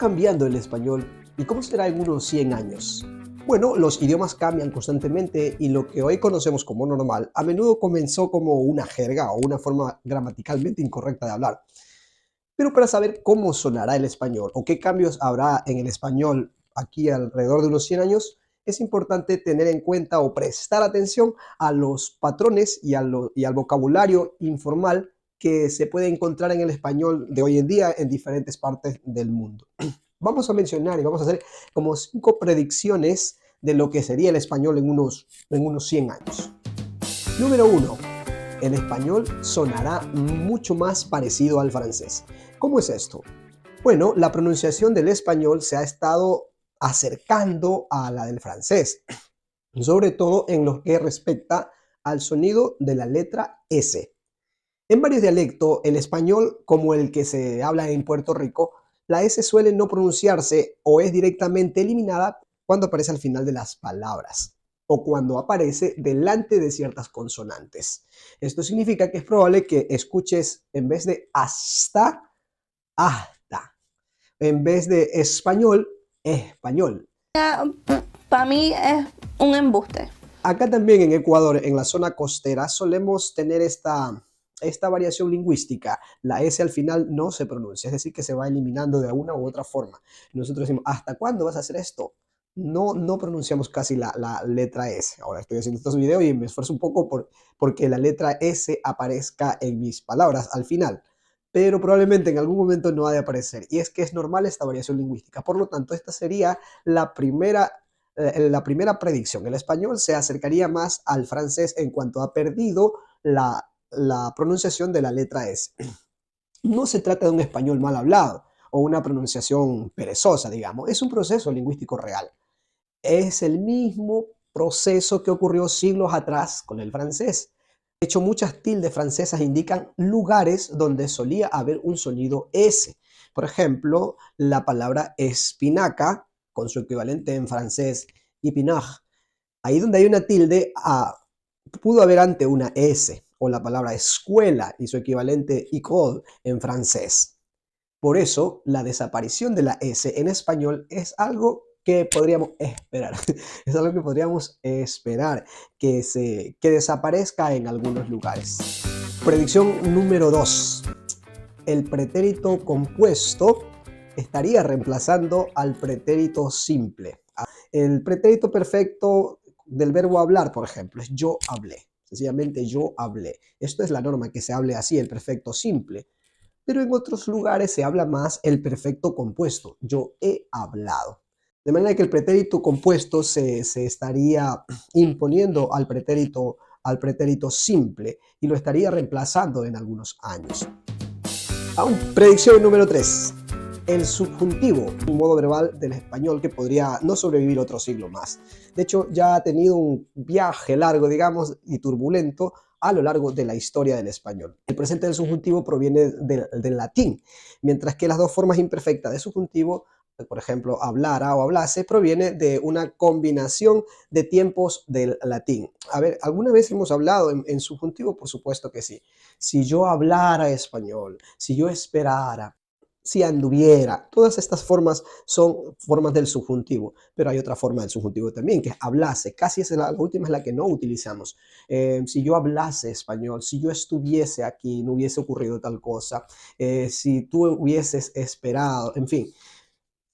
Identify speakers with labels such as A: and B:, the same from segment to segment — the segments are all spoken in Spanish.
A: cambiando el español y cómo será en unos 100 años? Bueno, los idiomas cambian constantemente y lo que hoy conocemos como normal a menudo comenzó como una jerga o una forma gramaticalmente incorrecta de hablar. Pero para saber cómo sonará el español o qué cambios habrá en el español aquí alrededor de unos 100 años, es importante tener en cuenta o prestar atención a los patrones y al vocabulario informal que se puede encontrar en el español de hoy en día en diferentes partes del mundo. Vamos a mencionar y vamos a hacer como 5 predicciones de lo que sería el español en unos 100 años. Número 1. El español sonará mucho más parecido al francés. ¿Cómo es esto? Bueno, la pronunciación del español se ha estado acercando a la del francés, sobre todo en lo que respecta al sonido de la letra S. En varios dialectos, el español, como el que se habla en Puerto Rico, la S suele no pronunciarse o es directamente eliminada cuando aparece al final de las palabras o cuando aparece delante de ciertas consonantes. Esto significa que es probable que escuches en vez de hasta, hasta, en vez de español, español.
B: Para mí es un embuste.
A: Acá también en Ecuador, en la zona costera, solemos tener esta variación lingüística. La S al final no se pronuncia, es decir, que se va eliminando de una u otra forma. Nosotros decimos, ¿hasta cuándo vas a hacer esto? No pronunciamos casi la letra S. Ahora estoy haciendo estos videos y me esfuerzo un poco porque la letra S aparezca en mis palabras al final. Pero probablemente en algún momento no ha de aparecer. Y es que es normal esta variación lingüística. Por lo tanto, esta sería la primera predicción. El español se acercaría más al francés en cuanto ha perdido la pronunciación de la letra S. No se trata de un español mal hablado o una pronunciación perezosa, digamos. Es un proceso lingüístico real. Es el mismo proceso que ocurrió siglos atrás con el francés. De hecho, muchas tildes francesas indican lugares donde solía haber un sonido S. Por ejemplo, la palabra espinaca, con su equivalente en francés, épinard. Ahí donde hay una tilde, pudo haber antes una S, o la palabra escuela y su equivalente école en francés. Por eso, la desaparición de la S en español es algo que podríamos esperar. Es algo que podríamos esperar que desaparezca en algunos lugares. Predicción número 2. El pretérito compuesto estaría reemplazando al pretérito simple. El pretérito perfecto del verbo hablar, por ejemplo, es yo hablé. Sencillamente yo hablé. Esto es la norma, que se hable así, el perfecto simple. Pero en otros lugares se habla más el perfecto compuesto. Yo he hablado. De manera que el pretérito compuesto se estaría imponiendo al pretérito simple y lo estaría reemplazando en algunos años. Predicción número 3. El subjuntivo, un modo verbal del español que podría no sobrevivir otro siglo más. De hecho, ya ha tenido un viaje largo, digamos, y turbulento a lo largo de la historia del español. El presente del subjuntivo proviene del latín, mientras que las dos formas imperfectas de subjuntivo, por ejemplo, hablara o hablase, proviene de una combinación de tiempos del latín. A ver, ¿alguna vez hemos hablado en subjuntivo? Por supuesto que sí. Si yo hablara español, si yo esperara, si anduviera, todas estas formas son formas del subjuntivo, pero hay otra forma del subjuntivo también, que es hablase. Casi la última es la que no utilizamos. Si yo hablase español, si yo estuviese aquí, no hubiese ocurrido tal cosa, si tú hubieses esperado, en fin.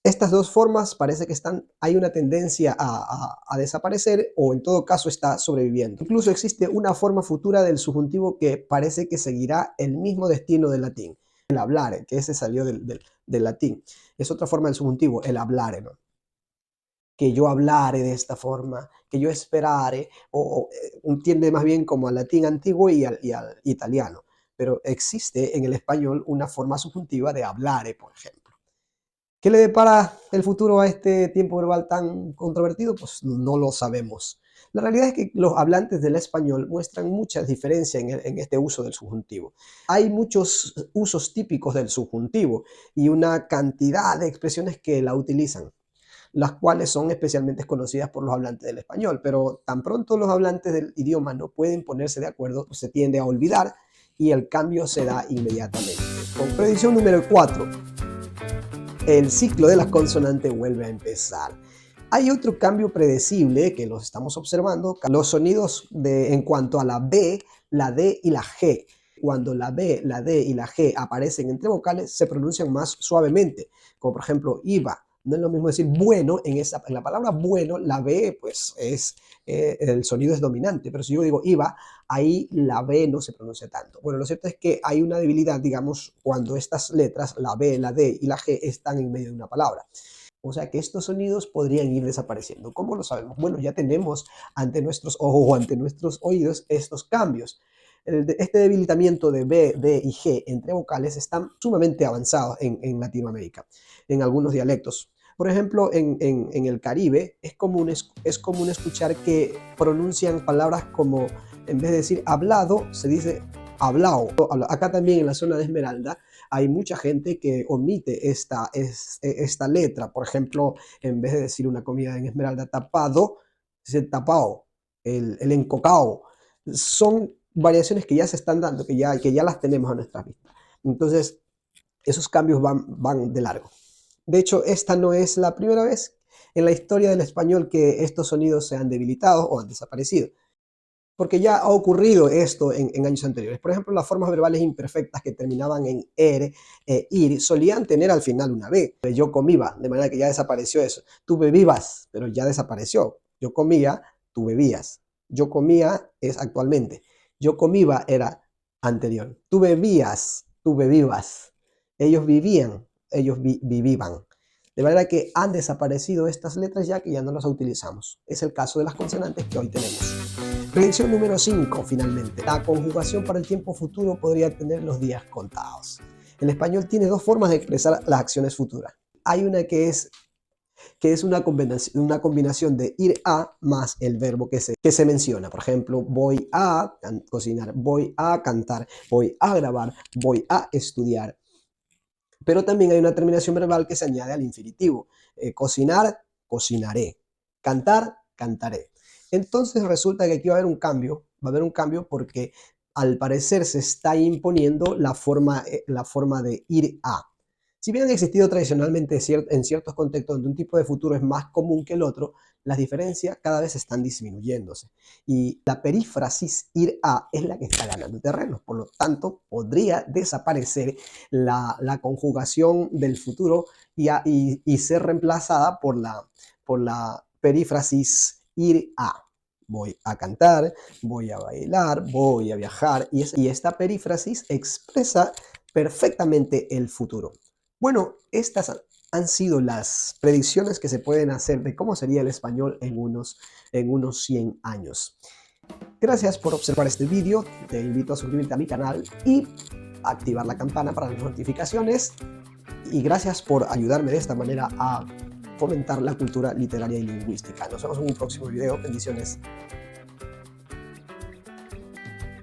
A: Estas dos formas parece que hay una tendencia a desaparecer o en todo caso está sobreviviendo. Incluso existe una forma futura del subjuntivo que parece que seguirá el mismo destino del latín. El hablare, que ese salió del latín. Es otra forma del subjuntivo, el hablare, ¿no? Que yo hablare de esta forma, que yo esperare, tiende más bien como al latín antiguo y al italiano. Pero existe en el español una forma subjuntiva de hablare, por ejemplo. ¿Qué le depara el futuro a este tiempo verbal tan controvertido? Pues no lo sabemos. La realidad es que los hablantes del español muestran muchas diferencias en este uso del subjuntivo. Hay muchos usos típicos del subjuntivo y una cantidad de expresiones que la utilizan, las cuales son especialmente conocidas por los hablantes del español, pero tan pronto los hablantes del idioma no pueden ponerse de acuerdo, pues se tiende a olvidar y el cambio se da inmediatamente. Con predicción número 4. el ciclo de la consonante vuelve a empezar. Hay otro cambio predecible que los estamos observando, los sonidos en cuanto a la B, la D y la G. Cuando la B, la D y la G aparecen entre vocales, se pronuncian más suavemente, como por ejemplo iba. No es lo mismo decir bueno, en la palabra bueno, la B pues el sonido es dominante, pero si yo digo iba, ahí la B no se pronuncia tanto. Bueno, lo cierto es que hay una debilidad, digamos, cuando estas letras, la B, la D y la G, están en medio de una palabra. O sea que estos sonidos podrían ir desapareciendo. ¿Cómo lo sabemos? Bueno, ya tenemos ante nuestros ojos o ante nuestros oídos estos cambios. Este debilitamiento de B, D y G entre vocales están sumamente avanzados en Latinoamérica, en algunos dialectos. Por ejemplo, en el Caribe es común escuchar que pronuncian palabras como, en vez de decir hablado, se dice hablao. Acá también en la zona de Esmeralda hay mucha gente que omite esta letra. Por ejemplo, en vez de decir una comida en Esmeralda tapado, dice tapao, el encocao. Son variaciones que ya se están dando, que ya las tenemos a nuestra vista. Entonces, esos cambios van de largo. De hecho, esta no es la primera vez en la historia del español que estos sonidos se han debilitado o han desaparecido, porque ya ha ocurrido esto en años anteriores. Por ejemplo, las formas verbales imperfectas que terminaban en er e ir solían tener al final una B. Yo comía, de manera que ya desapareció eso. Tú bebías, pero ya desapareció. Yo comía, tú bebías. Yo comía es actualmente. Yo comía era anterior. Tú bebías, tú bebías. Ellos vivían, ellos vivían. De manera que han desaparecido estas letras ya que ya no las utilizamos. Es el caso de las consonantes que hoy tenemos. Predicción número 5, finalmente. La conjugación para el tiempo futuro podría tener los días contados. El español tiene dos formas de expresar las acciones futuras. Hay una que es una combinación de ir a más el verbo que se menciona. Por ejemplo, voy a cocinar, voy a cantar, voy a grabar, voy a estudiar. Pero también hay una terminación verbal que se añade al infinitivo. Cocinar, cocinaré. Cantar, cantaré. Entonces resulta que aquí va a haber un cambio porque al parecer se está imponiendo la forma de ir a. Si bien han existido tradicionalmente en ciertos contextos donde un tipo de futuro es más común que el otro, las diferencias cada vez están disminuyéndose. Y la perífrasis ir a es la que está ganando terreno. Por lo tanto, podría desaparecer la conjugación del futuro y ser reemplazada por la perífrasis ir a. Voy a cantar, voy a bailar, voy a viajar. Y esta perífrasis expresa perfectamente el futuro. Bueno, estas han sido las predicciones que se pueden hacer de cómo sería el español en unos 100 años. Gracias por observar este vídeo. Te invito a suscribirte a mi canal y activar la campana para las notificaciones. Y gracias por ayudarme de esta manera a fomentar la cultura literaria y lingüística. Nos vemos en un próximo video. Bendiciones.